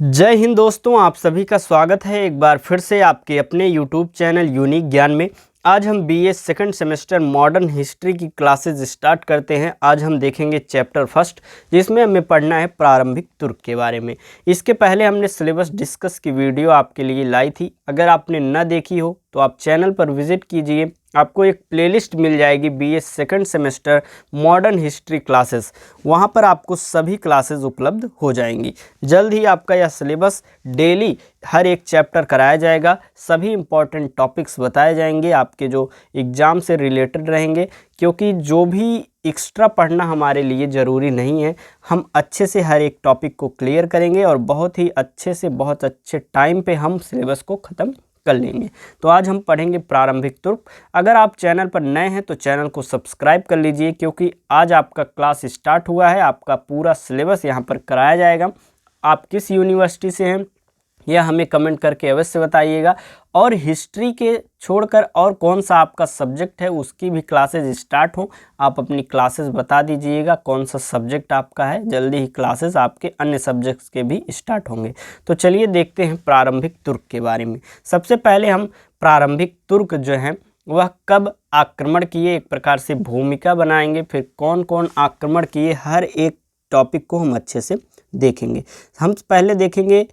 जय हिंद दोस्तों, आप सभी का स्वागत है एक बार फिर से आपके अपने यूट्यूब चैनल यूनिक ज्ञान में। आज हम BA second semester modern history की क्लासेस स्टार्ट करते हैं। आज हम देखेंगे चैप्टर फर्स्ट, जिसमें हमें पढ़ना है प्रारंभिक तुर्क के बारे में। इसके पहले हमने सिलेबस डिस्कस की वीडियो आपके लिए लाई थी। अगर आपने न देखी हो तो आप चैनल पर विजिट कीजिए, आपको एक प्लेलिस्ट मिल जाएगी BA second semester modern history classes. वहां पर आपको सभी क्लासेस उपलब्ध हो जाएंगी। जल्द ही आपका यह सिलेबस डेली हर एक चैप्टर कराया जाएगा। सभी इंपॉर्टेंट टॉपिक्स बताए जाएंगे आपके जो एग्ज़ाम से रिलेटेड रहेंगे, क्योंकि जो भी एक्स्ट्रा पढ़ना हमारे लिए ज़रूरी नहीं है। हम अच्छे से हर एक टॉपिक को क्लियर करेंगे और बहुत ही अच्छे से बहुत अच्छे टाइम पे हम सिलेबस को ख़त्म कर लेंगे। तो आज हम पढ़ेंगे प्रारंभिक तुर्क। अगर आप चैनल पर नए हैं तो चैनल को सब्सक्राइब कर लीजिए, क्योंकि आज आपका क्लास स्टार्ट हुआ है। आपका पूरा सिलेबस यहाँ पर कराया जाएगा। आप किस यूनिवर्सिटी से हैं यह हमें कमेंट करके अवश्य बताइएगा। और हिस्ट्री के छोड़कर और कौन सा आपका सब्जेक्ट है उसकी भी क्लासेस स्टार्ट हो, आप अपनी क्लासेस बता दीजिएगा कौन सा सब्जेक्ट आपका है। जल्दी ही क्लासेस आपके अन्य सब्जेक्ट्स के भी स्टार्ट होंगे। तो चलिए देखते हैं प्रारंभिक तुर्क के बारे में। सबसे पहले हम प्रारंभिक तुर्क जो हैं वह कब आक्रमण किए, एक प्रकार से भूमिका बनाएंगे। फिर कौन कौन आक्रमण किए, हर एक टॉपिक को हम अच्छे से देखेंगे। हम पहले देखेंगे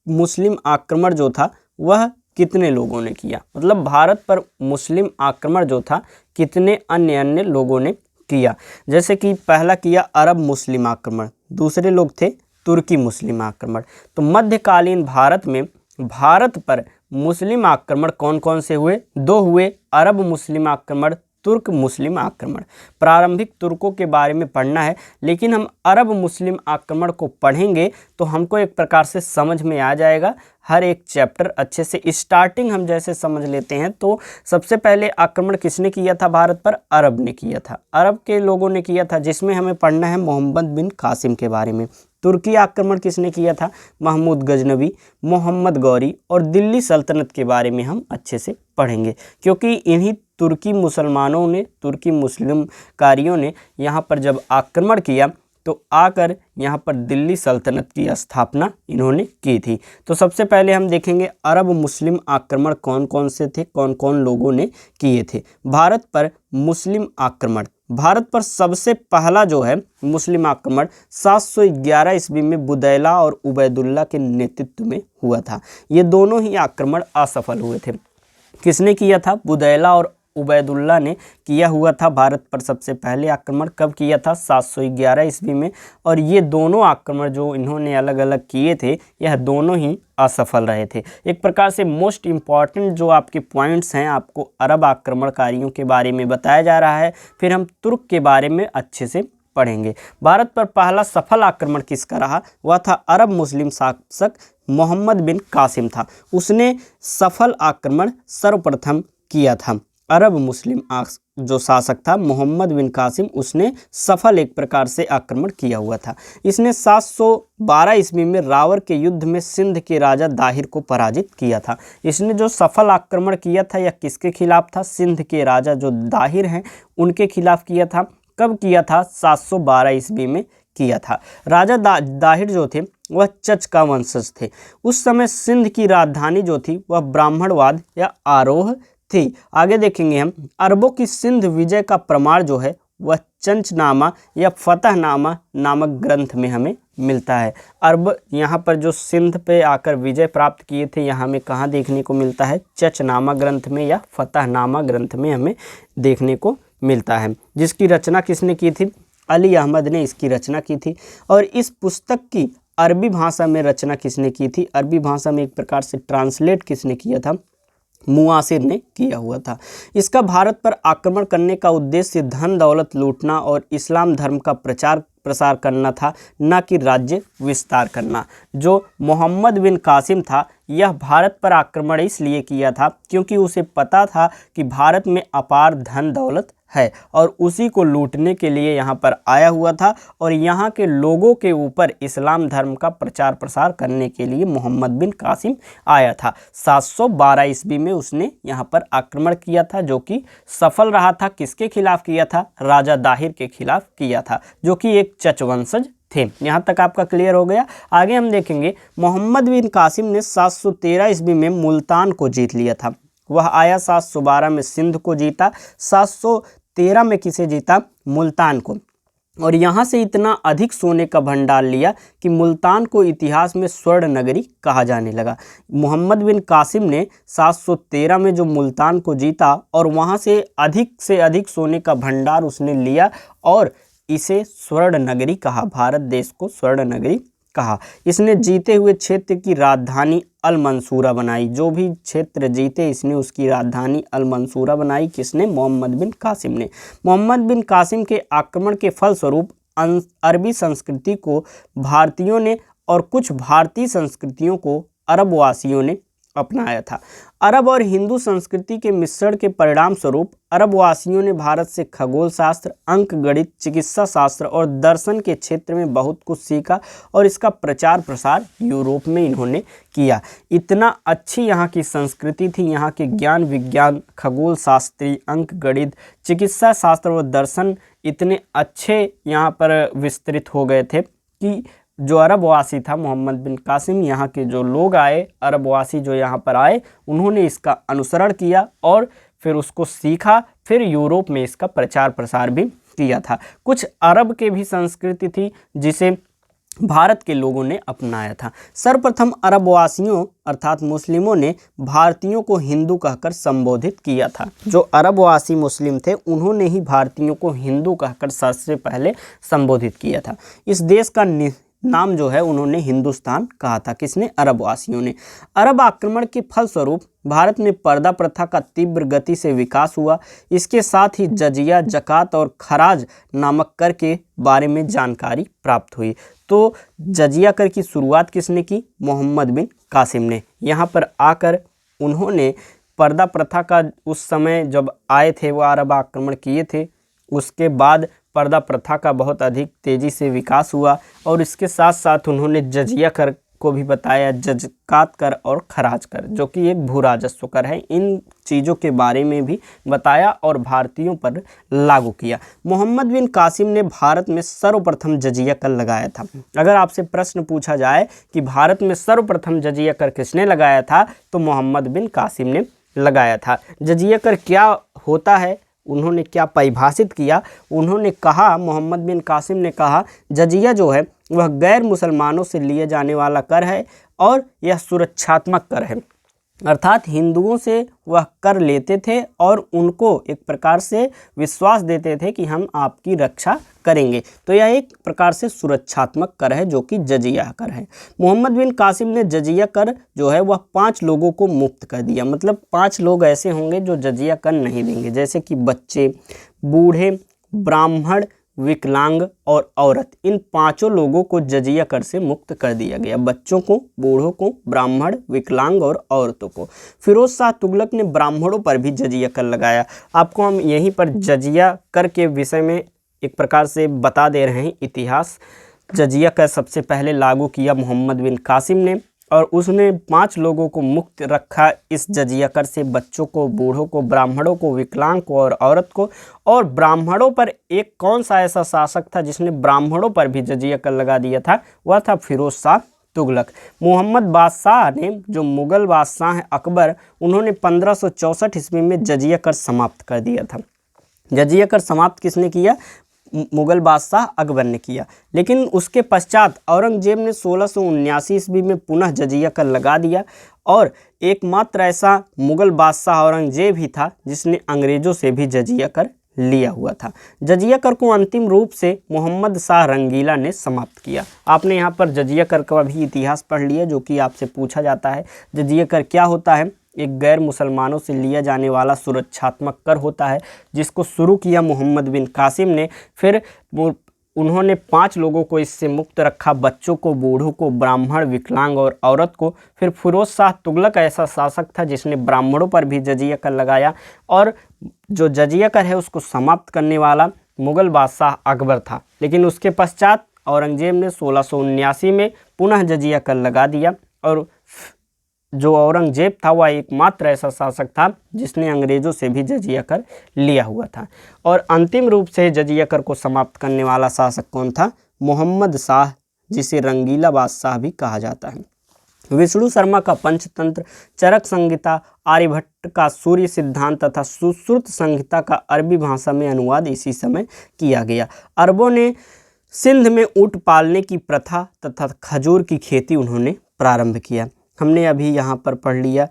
मुस्लिम आक्रमण जो था वह कितने लोगों ने किया, मतलब भारत पर मुस्लिम आक्रमण जो था कितने अन्य लोगों ने किया। जैसे कि पहला किया अरब मुस्लिम आक्रमण, दूसरे लोग थे तुर्की मुस्लिम आक्रमण। तो मध्यकालीन भारत में भारत पर मुस्लिम आक्रमण कौन कौन से हुए? दो हुए, अरब मुस्लिम आक्रमण, तुर्क मुस्लिम आक्रमण। प्रारंभिक तुर्कों के बारे में पढ़ना है, लेकिन हम अरब मुस्लिम आक्रमण को पढ़ेंगे तो हमको एक प्रकार से समझ में आ जाएगा हर एक चैप्टर अच्छे से। स्टार्टिंग हम जैसे समझ लेते हैं तो सबसे पहले आक्रमण किसने किया था भारत पर? अरब ने किया था, अरब के लोगों ने किया था, जिसमें हमें पढ़ना है मोहम्मद बिन कासिम के बारे में। तुर्की आक्रमण किसने किया था? महमूद गजनवी, मोहम्मद गौरी और दिल्ली सल्तनत के बारे में हम अच्छे से पढ़ेंगे, क्योंकि इन्हीं तुर्की मुसलमानों ने, तुर्की मुस्लिम कारियों ने यहाँ पर जब आक्रमण किया तो आकर यहाँ पर दिल्ली सल्तनत की स्थापना इन्होंने की थी। तो सबसे पहले हम देखेंगे अरब मुस्लिम आक्रमण कौन कौन से थे, कौन कौन लोगों ने किए थे। भारत पर मुस्लिम आक्रमण, भारत पर सबसे पहला जो है मुस्लिम आक्रमण 711 ईस्वी में बुदैला और उबैदुल्ला के नेतृत्व में हुआ था। ये दोनों ही आक्रमण असफल हुए थे। किसने किया था? बुदैला और उबैदुल्ला ने किया हुआ था भारत पर सबसे पहले आक्रमण। कब किया था? 711 ईस्वी में। और ये दोनों आक्रमण जो इन्होंने अलग अलग किए थे, यह दोनों ही असफल रहे थे। एक प्रकार से मोस्ट इम्पॉर्टेंट जो आपके पॉइंट्स हैं, आपको अरब आक्रमणकारियों के बारे में बताया जा रहा है। फिर हम तुर्क के बारे में अच्छे से पढ़ेंगे। भारत पर पहला सफल आक्रमण किसका रहा? वह था अरब मुस्लिम शासक मोहम्मद बिन कासिम था। उसने सफल आक्रमण सर्वप्रथम किया था। अरब मुस्लिम जो शासक था मोहम्मद बिन कासिम, उसने सफल एक प्रकार से आक्रमण किया हुआ था। इसने 712 ईस्वी में रावर के युद्ध में सिंध के राजा दाहिर को पराजित किया था। इसने जो सफल आक्रमण किया था यह किसके खिलाफ था? सिंध के राजा जो दाहिर हैं उनके खिलाफ किया था। कब किया था? 712 ईस्वी में किया था। राजा दाहिर जो थे वह चच का वंशज थे। उस समय सिंध की राजधानी जो थी वह ब्राह्मणवाद या आरोह थी। आगे देखेंगे हम अरबों की सिंध विजय का प्रमाण जो है वह चंचनामा या फतहनामा नामक ग्रंथ में हमें मिलता है। अरब यहाँ पर जो सिंध पे आकर विजय प्राप्त किए थे, यहाँ हमें कहाँ देखने को मिलता है? चचनामा ग्रंथ में या फतहनामा ग्रंथ में हमें देखने को मिलता है, जिसकी रचना किसने की थी? अली अहमद ने इसकी रचना की थी। और इस पुस्तक की अरबी भाषा में रचना किसने की थी? अरबी भाषा में एक प्रकार से ट्रांसलेट किसने किया था? मुआसिर ने किया हुआ था। इसका भारत पर आक्रमण करने का उद्देश्य धन दौलत लूटना और इस्लाम धर्म का प्रचार प्रसार करना था, न कि राज्य विस्तार करना। जो मोहम्मद बिन कासिम था यह भारत पर आक्रमण इसलिए किया था क्योंकि उसे पता था कि भारत में अपार धन दौलत है और उसी को लूटने के लिए यहाँ पर आया हुआ था। और यहाँ के लोगों के ऊपर इस्लाम धर्म का प्रचार प्रसार करने के लिए मोहम्मद बिन कासिम आया था। 712 ईस्वी में उसने यहाँ पर आक्रमण किया था, जो कि सफल रहा था। किसके खिलाफ किया था? राजा दाहिर के खिलाफ किया था, जो कि एक चच वंशज थे। यहाँ तक आपका क्लियर हो गया। आगे हम देखेंगे मोहम्मद बिन कासिम ने 713 ईस्वी में मुल्तान को जीत लिया था। वह आया 712 में सिंध को जीता, 713 में किसे जीता? मुल्तान को। और यहाँ से इतना अधिक सोने का भंडार लिया कि मुल्तान को इतिहास में स्वर्ण नगरी कहा जाने लगा। मोहम्मद बिन कासिम ने 713 में जो मुल्तान को जीता और वहाँ से अधिक सोने का भंडार उसने लिया और इसे स्वर्ण नगरी कहा, भारत देश को स्वर्ण नगरी कहा। इसने जीते हुए क्षेत्र की राजधानी अल मंसूरा बनाई। जो भी क्षेत्र जीते इसने उसकी राजधानी अल मंसूरा बनाई। किसने? मोहम्मद बिन कासिम ने। मोहम्मद बिन कासिम के आक्रमण के फलस्वरूप अरबी संस्कृति को भारतीयों ने और कुछ भारतीय संस्कृतियों को अरब वासियों ने अपनाया था। अरब और हिंदू संस्कृति के मिश्रण के परिणाम स्वरूप अरब वासियों ने भारत से खगोल शास्त्र, अंक गणित, चिकित्सा शास्त्र और दर्शन के क्षेत्र में बहुत कुछ सीखा और इसका प्रचार प्रसार यूरोप में इन्होंने किया। इतना अच्छी यहाँ की संस्कृति थी, यहाँ के ज्ञान विज्ञान, खगोल शास्त्री, अंक गणित, चिकित्सा शास्त्र और दर्शन इतने अच्छे यहाँ पर विस्तृत हो गए थे कि जो अरबवासी था मोहम्मद बिन कासिम, यहाँ के जो लोग आए, अरबवासी जो यहाँ पर आए, उन्होंने इसका अनुसरण किया और फिर उसको सीखा, फिर यूरोप में इसका प्रचार प्रसार भी किया था। कुछ अरब के भी संस्कृति थी जिसे भारत के लोगों ने अपनाया था। सर्वप्रथम अरबवासियों अर्थात मुस्लिमों ने भारतीयों को हिंदू कहकर संबोधित किया था। जो अरबवासी मुस्लिम थे उन्होंने ही भारतीयों को हिंदू कहकर सबसे पहले संबोधित किया था। इस देश का नाम जो है उन्होंने हिंदुस्तान कहा था। किसने? अरबवासियों ने। अरब आक्रमण के फलस्वरूप भारत में पर्दा प्रथा का तीव्र गति से विकास हुआ। इसके साथ ही जजिया, जकात और खराज नामक कर के बारे में जानकारी प्राप्त हुई। तो जजिया कर की शुरुआत किसने की? मोहम्मद बिन कासिम ने। यहाँ पर आकर उन्होंने पर्दा प्रथा का उस समय जब आए थे, वो अरब आक्रमण किए थे, उसके बाद पर्दा प्रथा का बहुत अधिक तेज़ी से विकास हुआ और इसके साथ साथ उन्होंने जजिया कर को भी बताया, जकात कर और खराज कर, जो कि एक भू राजस्व कर है। इन चीज़ों के बारे में भी बताया और भारतीयों पर लागू किया। मोहम्मद बिन कासिम ने भारत में सर्वप्रथम जजिया कर लगाया था। अगर आपसे प्रश्न पूछा जाए कि भारत में सर्वप्रथम जजिया कर किसने लगाया था, तो मोहम्मद बिन कासिम ने लगाया था। जजिया कर क्या होता है, उन्होंने क्या परिभाषित किया? उन्होंने कहा, मोहम्मद बिन कासिम ने कहा, जजिया जो है वह गैर मुसलमानों से लिए जाने वाला कर है और यह सुरक्षात्मक कर है। अर्थात हिंदुओं से वह कर लेते थे और उनको एक प्रकार से विश्वास देते थे कि हम आपकी रक्षा करेंगे। तो यह एक प्रकार से सुरक्षात्मक कर है जो कि जजिया कर है। मोहम्मद बिन कासिम ने जजिया कर जो है वह 5 लोगों को मुक्त कर दिया। मतलब 5 लोग ऐसे होंगे जो जजिया कर नहीं देंगे, जैसे कि बच्चे, बूढ़े, ब्राह्मण, विकलांग और औरत। इन 5 लोगों को जजिया कर से मुक्त कर दिया गया। बच्चों को, बूढ़ों को, ब्राह्मण, विकलांग और औरतों को। फिरोज शाह तुगलक ने ब्राह्मणों पर भी जजिया कर लगाया। आपको हम यहीं पर जजिया कर के विषय में एक प्रकार से बता दे रहे हैं इतिहास। जजिया कर सबसे पहले लागू किया मोहम्मद बिन कासिम ने और उसने 5 लोगों को मुक्त रखा इस जजिया कर से। बच्चों को, बूढ़ों को, ब्राह्मणों को, विकलांग को और औरत को। और ब्राह्मणों पर एक कौन सा ऐसा शासक था जिसने ब्राह्मणों पर भी जजिया कर लगा दिया था? वह था फिरोज शाह तुगलक। मोहम्मद बादशाह ने, जो मुग़ल बादशाह हैं अकबर, उन्होंने 1564 ईस्वी में जजिया कर समाप्त कर दिया था। जजिया कर समाप्त किसने किया? मुग़ल बादशाह अकबर ने किया। लेकिन उसके पश्चात औरंगजेब ने 1679 ईस्वी में पुनः जजिया कर लगा दिया और एकमात्र ऐसा मुग़ल बादशाह औरंगजेब ही था जिसने अंग्रेज़ों से भी जजिया कर लिया हुआ था। जजिया कर को अंतिम रूप से मोहम्मद शाह रंगीला ने समाप्त किया। आपने यहाँ पर जजिया कर का भी इतिहास पढ़ लिया जो कि आपसे पूछा जाता है। जजिया कर क्या होता है? एक गैर मुसलमानों से लिया जाने वाला सुरक्षात्मक कर होता है जिसको शुरू किया मोहम्मद बिन कासिम ने। फिर उन्होंने 5 लोगों को इससे मुक्त रखा, बच्चों को, बूढ़ों को, ब्राह्मण, विकलांग और औरत को। फिर फिरोज शाह तुगलक ऐसा शासक था जिसने ब्राह्मणों पर भी जजिया कर लगाया और जो जजिया कर है उसको समाप्त करने वाला मुग़ल बादशाह अकबर था। लेकिन उसके पश्चात औरंगजेब ने 1679 में पुनः जजिया कर लगा दिया और जो औरंगजेब था वह एकमात्र ऐसा शासक था जिसने अंग्रेज़ों से भी जजिया कर लिया हुआ था। और अंतिम रूप से जजिया कर को समाप्त करने वाला शासक कौन था? मोहम्मद शाह, जिसे रंगीला बादशाह भी कहा जाता है। विष्णु शर्मा का पंचतंत्र, चरक संहिता, आर्यभट्ट का सूर्य सिद्धांत तथा सुश्रुत संहिता का अरबी भाषा में अनुवाद इसी समय किया गया। अरबों ने सिंध में ऊँट पालने की प्रथा तथा खजूर की खेती उन्होंने प्रारंभ किया। हमने अभी यहाँ पर पढ़ लिया,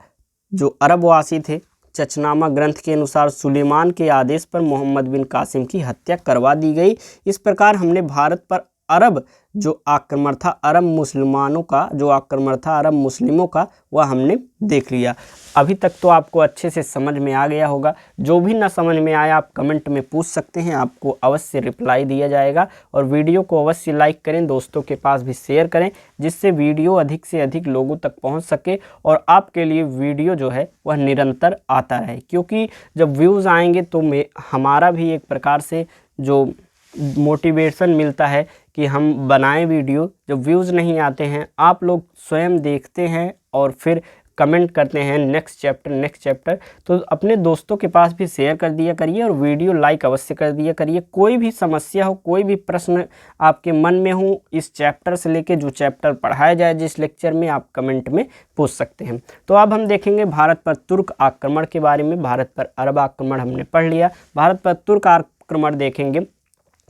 जो अरबवासी थे, चचनामा ग्रंथ के अनुसार सुलेमान के आदेश पर मोहम्मद बिन कासिम की हत्या करवा दी गई। इस प्रकार हमने भारत पर अरब जो आक्रमण था, अरब मुसलमानों का जो आक्रमण था, अरब मुस्लिमों का, वह हमने देख लिया। अभी तक तो आपको अच्छे से समझ में आ गया होगा। जो भी ना समझ में आया आप कमेंट में पूछ सकते हैं, आपको अवश्य रिप्लाई दिया जाएगा। और वीडियो को अवश्य लाइक करें, दोस्तों के पास भी शेयर करें, जिससे वीडियो अधिक से अधिक लोगों तक पहुंच सके और आपके लिए वीडियो जो है वह निरंतर आता रहे। क्योंकि जब व्यूज़ आएंगे तो हमारा भी एक प्रकार से जो मोटिवेशन मिलता है कि हम बनाएं वीडियो। जब व्यूज़ नहीं आते हैं, आप लोग स्वयं देखते हैं और फिर कमेंट करते हैं नेक्स्ट चैप्टर, तो अपने दोस्तों के पास भी शेयर कर दिया करिए और वीडियो लाइक अवश्य कर दिया करिए। कोई भी समस्या हो, कोई भी प्रश्न आपके मन में हो, इस चैप्टर से लेके जो चैप्टर पढ़ाया जाए जिस लेक्चर में, आप कमेंट में पूछ सकते हैं। तो अब हम देखेंगे भारत पर तुर्क आक्रमण के बारे में। भारत पर अरब आक्रमण हमने पढ़ लिया, भारत पर तुर्क आक्रमण देखेंगे,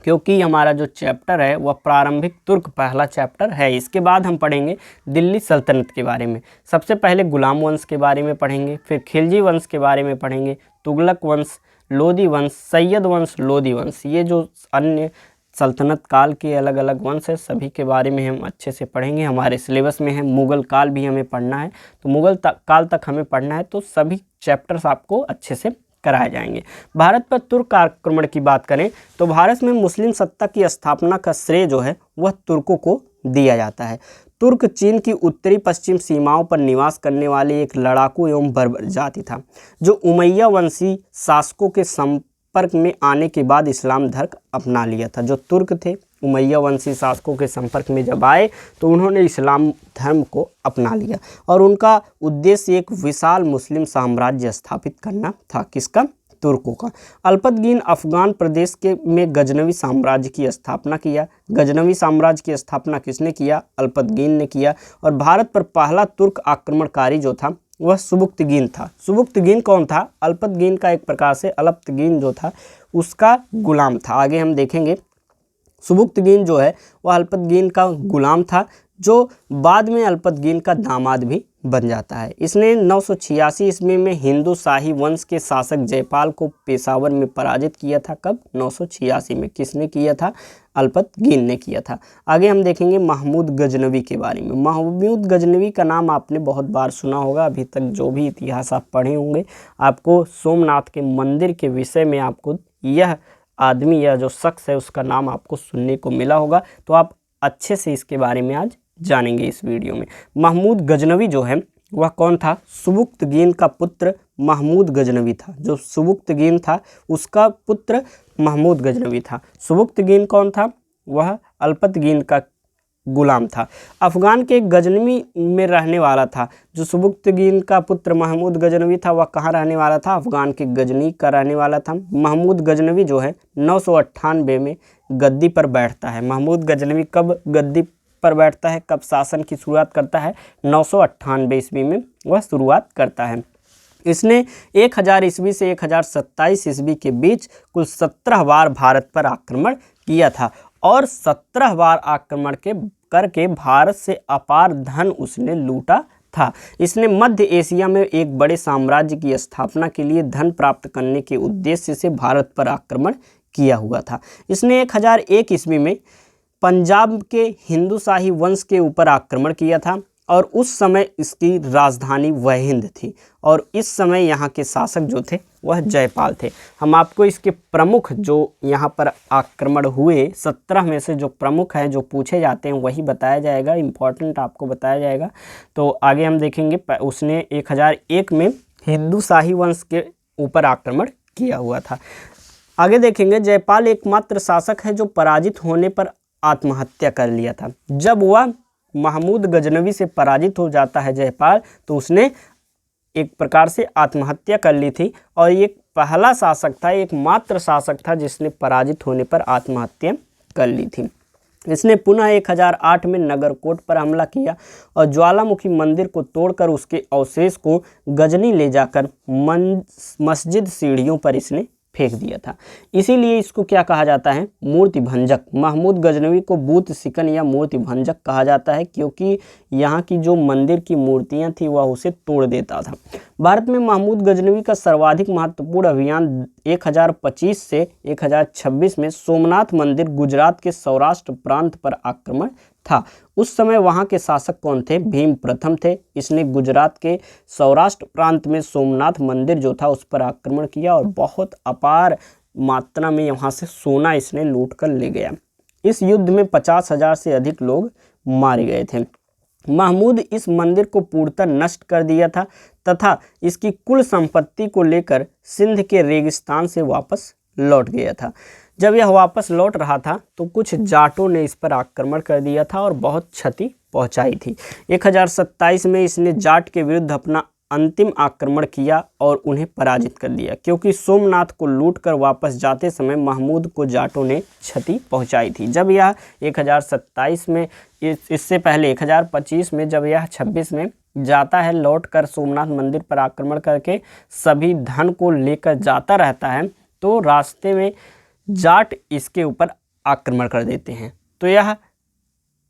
क्योंकि हमारा जो चैप्टर है वह प्रारंभिक तुर्क पहला चैप्टर है। इसके बाद हम पढ़ेंगे दिल्ली सल्तनत के बारे में। सबसे पहले गुलाम वंश के बारे में पढ़ेंगे, फिर खिलजी वंश के बारे में पढ़ेंगे, तुगलक वंश, लोदी वंश, सैयद वंश, लोदी वंश। ये जो अन्य सल्तनत काल के अलग अलग वंश है, सभी के बारे में हम अच्छे से पढ़ेंगे। हमारे सिलेबस में है, मुग़ल काल भी हमें पढ़ना है, तो मुग़ल काल तक हमें पढ़ना है, तो सभी चैप्टर्स आपको अच्छे से कराए जाएंगे। भारत पर तुर्क आक्रमण की बात करें तो भारत में मुस्लिम सत्ता की स्थापना का श्रेय जो है वह तुर्कों को दिया जाता है। तुर्क चीन की उत्तरी पश्चिम सीमाओं पर निवास करने वाले एक लड़ाकू एवं बर्बर जाति था, जो उमैया वंशी शासकों के संपर्क में आने के बाद इस्लाम धर्म अपना लिया था। जो तुर्क थे, उमैया वंशी शासकों के संपर्क में जब आए तो उन्होंने इस्लाम धर्म को अपना लिया और उनका उद्देश्य एक विशाल मुस्लिम साम्राज्य स्थापित करना था। किसका? तुर्कों का। अल्पतगीन अफगान प्रदेश में गजनवी साम्राज्य की स्थापना किया। गजनवी साम्राज्य की स्थापना किसने किया? अल्पतगीन ने किया। और भारत पर पहला तुर्क आक्रमणकारी जो था वह सुबुक्तगीन था। सुबुक्तगीन कौन था? अल्पतगीन का एक प्रकार से अल्पतगीन जो था उसका गुलाम था। आगे हम देखेंगे सुबुक्तगीन जो है वह अल्पतगीन का गुलाम था, जो बाद में अल्पतगीन का दामाद भी बन जाता है। इसने 986 ईस्वी में हिंदू शाही वंश के शासक जयपाल को पेशावर में पराजित किया था। कब? 986 में। किसने किया था? अल्पतगीन ने किया था। आगे हम देखेंगे महमूद गजनवी के बारे में। महमूद गजनवी का नाम आपने बहुत बार सुना होगा। अभी तक जो भी इतिहास आप पढ़े होंगे, आपको सोमनाथ के मंदिर के विषय में आपको यह आदमी या जो शख्स है उसका नाम आपको सुनने को मिला होगा, तो आप अच्छे से इसके बारे में आज जानेंगे इस वीडियो में। महमूद गजनवी जो है वह कौन था? सुबुक्तगीन का पुत्र महमूद गजनवी था। जो सुबुक्तगीन था उसका पुत्र महमूद गजनवी था। सुबुक्तगीन कौन था? वह अल्पतगीन का गुलाम था। अफगान के गजनवी में रहने वाला था। जो सुबुक्तगीन का पुत्र महमूद गजनवी था वह कहाँ रहने वाला था? अफगान के गजनी का रहने वाला था। महमूद गजनवी जो है 998 में गद्दी पर बैठता है। महमूद गजनवी कब गद्दी पर बैठता है, कब शासन की शुरुआत करता है? 998 ईस्वी में वह शुरुआत करता है। इसने 1000 ईस्वी से 1027 ईस्वी के बीच कुल 17 बार भारत पर आक्रमण किया था और 17 बार आक्रमण करके भारत से अपार धन उसने लूटा था। इसने मध्य एशिया में एक बड़े साम्राज्य की स्थापना के लिए धन प्राप्त करने के उद्देश्य से भारत पर आक्रमण किया हुआ था। इसने 1001 ईस्वी में पंजाब के हिंदू शाही वंश के ऊपर आक्रमण किया था और उस समय इसकी राजधानी वहिंद थी और इस समय यहाँ के शासक जो थे वह जयपाल थे। हम आपको इसके प्रमुख जो यहाँ पर आक्रमण हुए 17 में से जो प्रमुख हैं, जो पूछे जाते हैं, वही बताया जाएगा, इम्पॉर्टेंट आपको बताया जाएगा। तो आगे हम देखेंगे उसने 1001 में हिंदू शाही वंश के ऊपर आक्रमण किया हुआ था। आगे देखेंगे जयपाल एकमात्र शासक है जो पराजित होने पर आत्महत्या कर लिया था। जब वह महमूद गजनवी से पराजित हो जाता है जयपाल, तो उसने एक प्रकार से आत्महत्या कर ली थी और ये पहला शासक था, एकमात्र शासक था जिसने पराजित होने पर आत्महत्या कर ली थी। इसने पुनः 1008 में नगरकोट पर हमला किया और ज्वालामुखी मंदिर को तोड़कर उसके अवशेष को गजनी ले जाकर मस्जिद सीढ़ियों पर इसने फेंक दिया था। इसीलिए इसको क्या कहा जाता है, मूर्ति भंजक। महमूद गजनवी को बूत सिकन या मूर्ति भंजक कहा जाता है, क्योंकि यहाँ की जो मंदिर की मूर्तियाँ थी वह उसे तोड़ देता था। भारत में महमूद गजनवी का सर्वाधिक महत्वपूर्ण अभियान 1025 से 1026 में सोमनाथ मंदिर गुजरात के सौराष्ट्र प्रांत पर आक्रमण था। उस समय वहां के शासक कौन थे, भीम प्रथम थे। इसने गुजरात के सौराष्ट्र प्रांत में सोमनाथ मंदिर जो था उस पर आक्रमण किया और बहुत अपार मात्रा में वहां से सोना इसने लूट कर ले गया। इस युद्ध में 50,000 से अधिक लोग मारे गए थे। महमूद इस मंदिर को पूर्णतः नष्ट कर दिया था तथा इसकी कुल संपत्ति को लेकर सिंध के रेगिस्तान से वापस लौट गया था। जब यह वापस लौट रहा था तो कुछ जाटों ने इस पर आक्रमण कर दिया था और बहुत क्षति पहुंचाई थी। 1027 में इसने जाट के विरुद्ध अपना अंतिम आक्रमण किया और उन्हें पराजित कर दिया, क्योंकि सोमनाथ को लूटकर वापस जाते समय महमूद को जाटों ने क्षति पहुंचाई थी। जब यह 1027 में, इससे पहले 1025 में जब यह 26 में जाता है, लौट कर सोमनाथ मंदिर पर आक्रमण करके सभी धन को लेकर जाता रहता है, तो रास्ते में जाट इसके ऊपर आक्रमण कर देते हैं। तो यह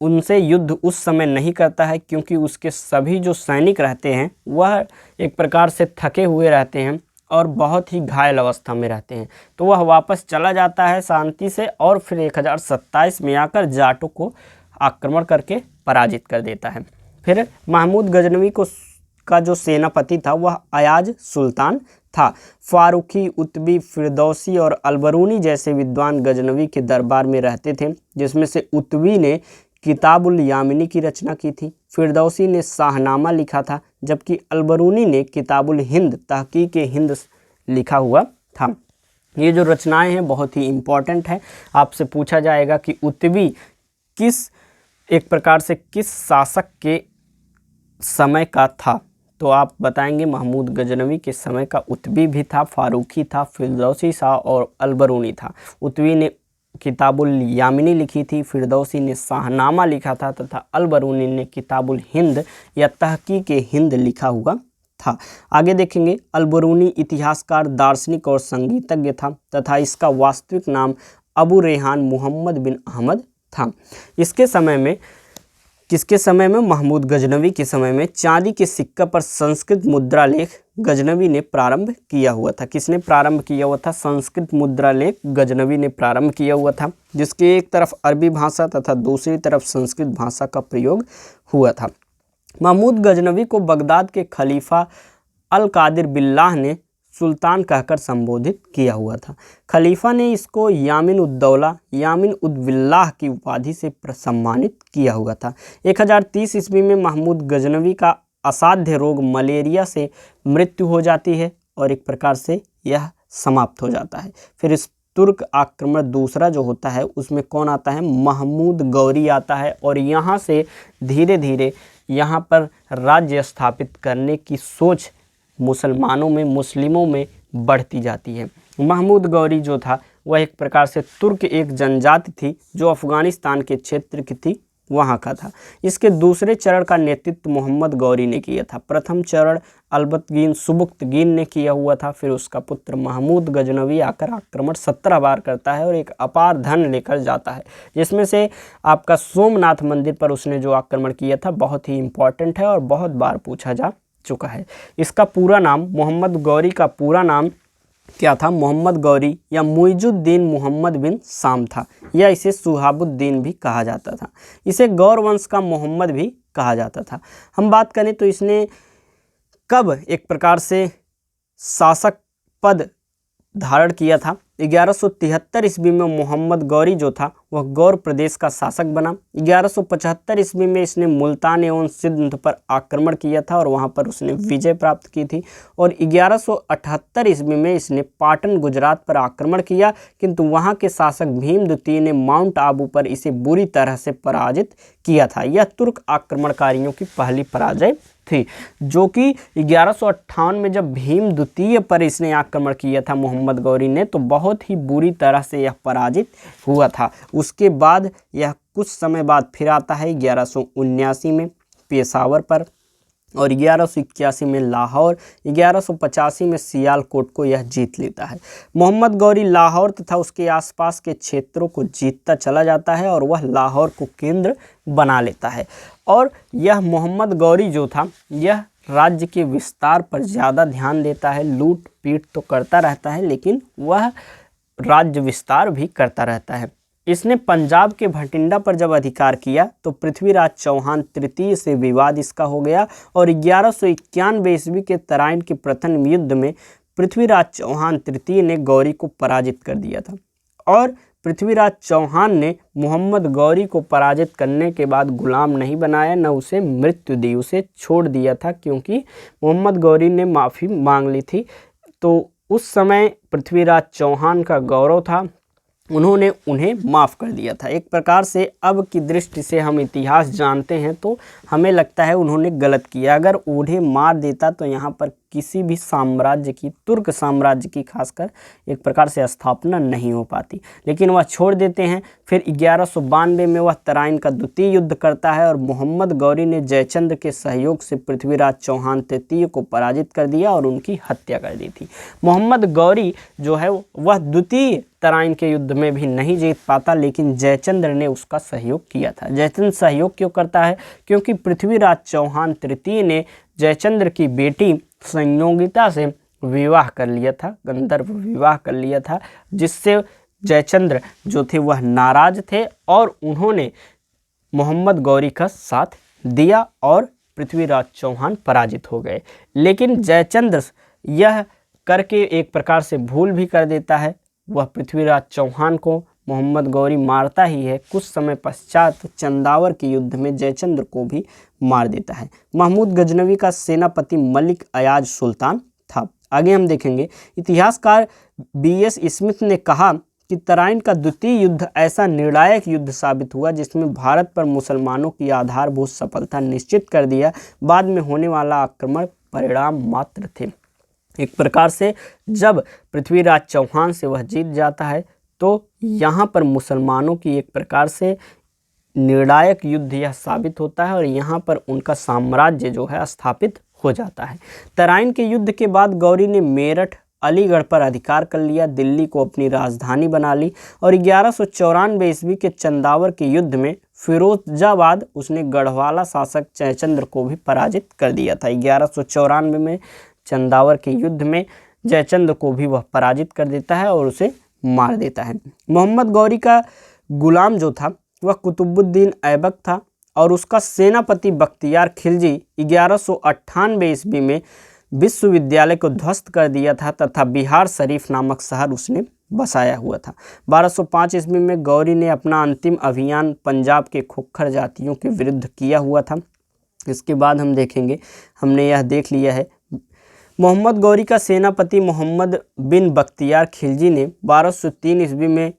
उनसे युद्ध उस समय नहीं करता है, क्योंकि उसके सभी जो सैनिक रहते हैं वह एक प्रकार से थके हुए रहते हैं और बहुत ही घायल अवस्था में रहते हैं। तो वह वापस चला जाता है शांति से और फिर 1027 में आकर जाटों को आक्रमण करके पराजित कर देता है। फिर महमूद गजनवी का जो सेनापति था वह अयाज सुल्तान था। फारूकी, उतबी, फिरदौसी और अलबरूनी जैसे विद्वान गजनवी के दरबार में रहते थे, जिसमें से उतबी ने किताबुल यामिनी की रचना की थी, फिरदौसी ने शाहनामा लिखा था, जबकि अलबरूनी ने किताबुल हिंद तहकीक हिंद लिखा हुआ था। ये जो रचनाएं हैं बहुत ही इम्पॉर्टेंट है। आपसे पूछा जाएगा कि उतबी किस एक प्रकार से किस शासक के समय का था, तो आप बताएंगे महमूद गजनवी के समय का उतबी भी था, फारूकी था, फिरदौसी था और अलबरूनी था। उतबी ने किताबुल यामिनी लिखी थी, फिरदौसी ने शाहनामा लिखा था तथा अलबरूनी ने किताबुल हिंद या तहकीक हिंद लिखा हुआ था। आगे देखेंगे, अलबरूनी इतिहासकार, दार्शनिक और संगीतज्ञ था तथा इसका वास्तविक नाम अबू रेहान मोहम्मद बिन अहमद था। इसके समय में, किसके समय में, महमूद गजनवी के समय में चांदी के सिक्का पर संस्कृत मुद्रा लेख गजनवी ने प्रारंभ किया हुआ था। किसने प्रारंभ किया हुआ था? संस्कृत मुद्रा लेख गजनवी ने प्रारंभ किया हुआ था, जिसके एक तरफ अरबी भाषा तथा दूसरी तरफ संस्कृत भाषा का प्रयोग हुआ था। महमूद गजनवी को बगदाद के खलीफा अल कादिर बिल्लाह ने सुल्तान कहकर संबोधित किया हुआ था। खलीफा ने इसको यामिन उद्दौला, यामिन उद्बिल्लाह की उपाधि से सम्मानित किया हुआ था। 1030 ईस्वी में महमूद गजनवी का असाध्य रोग मलेरिया से मृत्यु हो जाती है और एक प्रकार से यह समाप्त हो जाता है। फिर इस तुर्क आक्रमण दूसरा जो होता है उसमें कौन आता है? महमूद गौरी आता है और यहाँ से धीरे धीरे यहाँ पर राज्य स्थापित करने की सोच मुसलमानों में, मुस्लिमों में बढ़ती जाती है। महमूद गौरी जो था वह एक प्रकार से तुर्क एक जनजाति थी जो अफगानिस्तान के क्षेत्र की थी, वहाँ का था। इसके दूसरे चरण का नेतृत्व मोहम्मद गौरी ने किया था। प्रथम चरण अलबतगीन सुबुक्तगीन ने किया हुआ था। फिर उसका पुत्र महमूद गजनवी आकर आक्रमण 17 बार करता है और एक अपार धन लेकर जाता है, जिसमें से आपका सोमनाथ मंदिर पर उसने जो आक्रमण किया था बहुत ही इम्पॉर्टेंट है और बहुत बार पूछा जा चुका है। इसका पूरा नाम, मोहम्मद गौरी का पूरा नाम क्या था? मोहम्मद गौरी या मुइजुद्दीन मोहम्मद बिन साम था, या इसे सुहाबुद्दीन भी कहा जाता था। इसे गौर वंश का मोहम्मद भी कहा जाता था। हम बात करें तो इसने कब एक प्रकार से शासक पद धारण किया था? 1173 ईस्वी में मोहम्मद गौरी जो था वह गौर प्रदेश का शासक बना। 1175 ईस्वी में इसने मुल्तान एवं सिंध पर आक्रमण किया था और वहां पर उसने विजय प्राप्त की थी। और 1178 ईस्वी में इसने पाटन गुजरात पर आक्रमण किया, किंतु वहां के शासक भीम द्वितीय ने माउंट आबू पर इसे बुरी तरह से पराजित किया था। यह तुर्क आक्रमणकारियों की पहली पराजय थी, जो कि 1158 में जब भीम द्वितीय पर इसने आक्रमण किया था मोहम्मद गौरी ने, तो बहुत ही बुरी तरह से यह पराजित हुआ था। उसके बाद यह कुछ समय बाद फिर आता है 1179 में पेशावर पर, और 1181 में लाहौर, 1185 में सियालकोट को यह जीत लेता है। मोहम्मद गौरी लाहौर तथा उसके आसपास के क्षेत्रों को जीतता चला जाता है और वह लाहौर को केंद्र बना लेता है। और यह मोहम्मद गौरी जो था, यह राज्य के विस्तार पर ज़्यादा ध्यान देता है। लूट पीट तो करता रहता है, लेकिन वह राज्य विस्तार भी करता रहता है। इसने पंजाब के भटिंडा पर जब अधिकार किया तो पृथ्वीराज चौहान तृतीय से विवाद इसका हो गया, और 1191 ईस्वी के तराइन के प्रथम युद्ध में पृथ्वीराज चौहान तृतीय ने गौरी को पराजित कर दिया था। और पृथ्वीराज चौहान ने मोहम्मद गौरी को पराजित करने के बाद गुलाम नहीं बनाया, न उसे मृत्यु दी, उसे छोड़ दिया था, क्योंकि मोहम्मद गौरी ने माफ़ी मांग ली थी। तो उस समय पृथ्वीराज चौहान का गौरव था, उन्होंने उन्हें माफ़ कर दिया था। एक प्रकार से अब की दृष्टि से हम इतिहास जानते हैं तो हमें लगता है उन्होंने गलत किया। अगर उन्हें मार देता तो यहाँ पर किसी भी साम्राज्य की, तुर्क साम्राज्य की खासकर, एक प्रकार से स्थापना नहीं हो पाती, लेकिन वह छोड़ देते हैं। फिर 1192 में वह तराइन का द्वितीय युद्ध करता है और मोहम्मद गौरी ने जयचंद्र के सहयोग से पृथ्वीराज चौहान तृतीय को पराजित कर दिया और उनकी हत्या कर दी थी। मोहम्मद गौरी जो है वह द्वितीय तराइन के युद्ध में भी नहीं जीत पाता, लेकिन जयचंद्र ने उसका सहयोग किया था। जयचंद्र सहयोग क्यों करता है? क्योंकि पृथ्वीराज चौहान तृतीय ने जयचंद्र की बेटी संयोगिता से विवाह कर लिया था, गंधर्व विवाह कर लिया था, जिससे जयचंद्र जो थे वह नाराज थे और उन्होंने मोहम्मद गौरी का साथ दिया और पृथ्वीराज चौहान पराजित हो गए। लेकिन जयचंद्र यह करके एक प्रकार से भूल भी कर देता है, वह पृथ्वीराज चौहान को मोहम्मद गौरी मारता ही है। कुछ समय पश्चात चंदावर के युद्ध में जयचंद्र को भी मार देता है। महमूद गजनवी का सेनापति मलिक अयाज सुल्तान था। आगे हम देखेंगे, इतिहासकार BS स्मिथ ने कहा कि तराइन का द्वितीय युद्ध ऐसा निर्णायक युद्ध साबित हुआ जिसमें भारत पर मुसलमानों की आधारभूत सफलता निश्चित कर दिया। बाद में होने वाला आक्रमण परिणाम मात्र थे। एक प्रकार से जब पृथ्वीराज चौहान से वह जीत जाता है तो यहाँ पर मुसलमानों की एक प्रकार से निर्णायक युद्ध यह साबित होता है और यहाँ पर उनका साम्राज्य जो है स्थापित हो जाता है। तराइन के युद्ध के बाद गौरी ने मेरठ, अलीगढ़ पर अधिकार कर लिया, दिल्ली को अपनी राजधानी बना ली और 1194 ईस्वी के चंदावर के युद्ध में फिरोजाबाद उसने गढ़वाला शासक जयचंद्र को भी पराजित कर दिया था। 1194 में चंदावर के युद्ध में जयचंद्र को भी वह पराजित कर देता है और उसे मार देता है। मोहम्मद गौरी का गुलाम जो था वह कुतुबुद्दीन ऐबक था और उसका सेनापति बख्तियार खिलजी 1198 ईस्वी में विश्वविद्यालय को ध्वस्त कर दिया था तथा बिहार शरीफ नामक शहर उसने बसाया हुआ था। 1205 ईस्वी में गौरी ने अपना अंतिम अभियान पंजाब के खोखर जातियों के विरुद्ध किया हुआ था। इसके बाद हम देखेंगे, हमने यह देख लिया है, मोहम्मद गौरी का सेनापति मोहम्मद बिन बख्तियार खिलजी ने 1203 ईस्वी में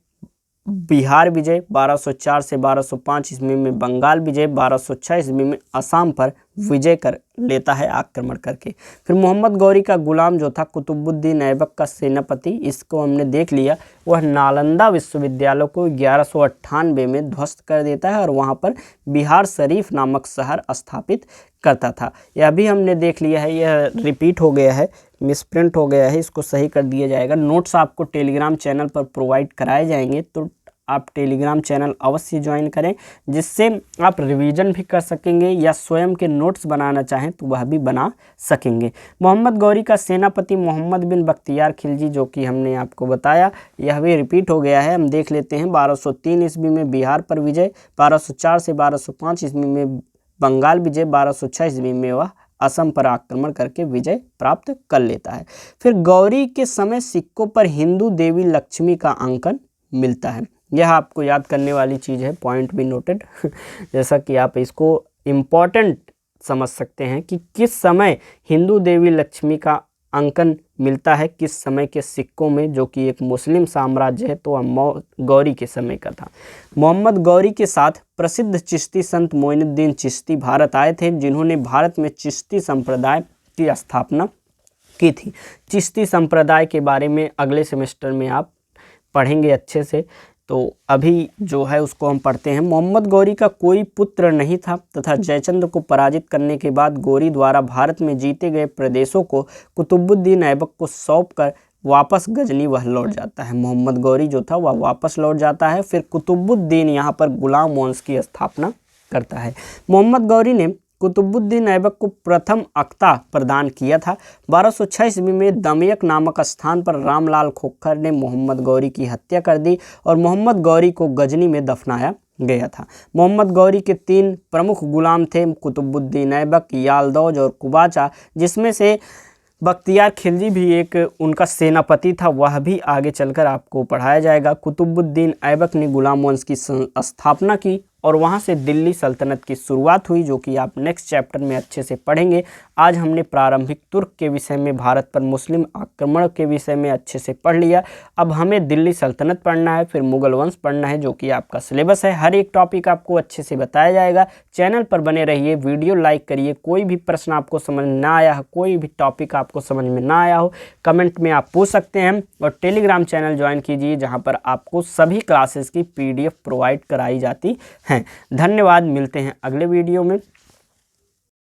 बिहार विजय, 1204 से 1205 ईस्वी में बंगाल विजय, 1206 ईस्वी में असम पर विजय कर लेता है आक्रमण करके। फिर मोहम्मद गौरी का गुलाम जो था कुतुबुद्दीन ऐबक का सेनापति, इसको हमने देख लिया, वह नालंदा विश्वविद्यालय को 1198 में ध्वस्त कर देता है और वहाँ पर बिहार शरीफ नामक शहर स्थापित करता था। यह भी हमने देख लिया है, यह रिपीट हो गया है, मिसप्रिंट हो गया है, इसको सही कर दिया जाएगा। नोट्स आपको टेलीग्राम चैनल पर प्रोवाइड कराए जाएंगे, तो आप टेलीग्राम चैनल अवश्य ज्वाइन करें, जिससे आप रिवीजन भी कर सकेंगे या स्वयं के नोट्स बनाना चाहें तो वह भी बना सकेंगे। मोहम्मद गौरी का सेनापति मोहम्मद बिन बख्तियार खिलजी, जो कि हमने आपको बताया, यह भी रिपीट हो गया है। हम देख लेते हैं, 1203 ईस्वी में बिहार पर विजय, 1204 से 1205 ईस्वी में बंगाल विजय, 1206 ईस्वी में वह असम पर आक्रमण करके विजय प्राप्त कर लेता है। फिर गौरी के समय सिक्कों पर हिंदू देवी लक्ष्मी का अंकन मिलता है। यह आपको याद करने वाली चीज़ है, पॉइंट भी नोटेड जैसा कि आप इसको इम्पॉर्टेंट समझ सकते हैं कि किस समय हिंदू देवी लक्ष्मी का अंकन मिलता है किस समय के सिक्कों में, जो कि एक मुस्लिम साम्राज्य है, तो वह गौरी के समय का था। मोहम्मद गौरी के साथ प्रसिद्ध चिश्ती संत मोइनुद्दीन चिश्ती भारत आए थे, जिन्होंने भारत में चिश्ती संप्रदाय की स्थापना की थी। चिश्ती संप्रदाय के बारे में अगले सेमेस्टर में आप पढ़ेंगे अच्छे से, तो अभी जो है उसको हम पढ़ते हैं। मोहम्मद गौरी का कोई पुत्र नहीं था तथा जयचंद्र को पराजित करने के बाद गौरी द्वारा भारत में जीते गए प्रदेशों को कुतुबुद्दीन ऐबक को सौंपकर वापस गजनी वह लौट जाता है। मोहम्मद गौरी जो था वह वापस लौट जाता है। फिर कुतुबुद्दीन यहाँ पर गुलाम वंश की स्थापना करता है। मोहम्मद गौरी ने कुतुबुद्दीन ऐबक को प्रथम अख्ता प्रदान किया था। 1206 ईस्वी में दमयक नामक स्थान पर रामलाल खोखर ने मोहम्मद गौरी की हत्या कर दी और मोहम्मद गौरी को गजनी में दफनाया गया था। मोहम्मद गौरी के 3 प्रमुख गुलाम थे, कुतुबुद्दीन ऐबक, यालदौज और कुबाचा, जिसमें से बख्तियार खिलजी भी एक उनका सेनापति था, वह भी आगे चलकर आपको पढ़ाया जाएगा। कुतुबुद्दीन ऐबक ने गुलाम वंश की स्थापना की और वहाँ से दिल्ली सल्तनत की शुरुआत हुई, जो कि आप नेक्स्ट चैप्टर में अच्छे से पढ़ेंगे। आज हमने प्रारंभिक तुर्क के विषय में, भारत पर मुस्लिम आक्रमण के विषय में अच्छे से पढ़ लिया। अब हमें दिल्ली सल्तनत पढ़ना है, फिर मुगल वंश पढ़ना है, जो कि आपका सिलेबस है। हर एक टॉपिक आपको अच्छे से बताया जाएगा। चैनल पर बने रहिए, वीडियो लाइक करिए। कोई भी प्रश्न आपको समझ में ना आया हो, कोई भी टॉपिक आपको समझ में ना आया हो, कमेंट में आप पूछ सकते हैं। और टेलीग्राम चैनल ज्वाइन कीजिए, जहाँ पर आपको सभी क्लासेस की PDF प्रोवाइड कराई जाती है। धन्यवाद, मिलते हैं अगले वीडियो में।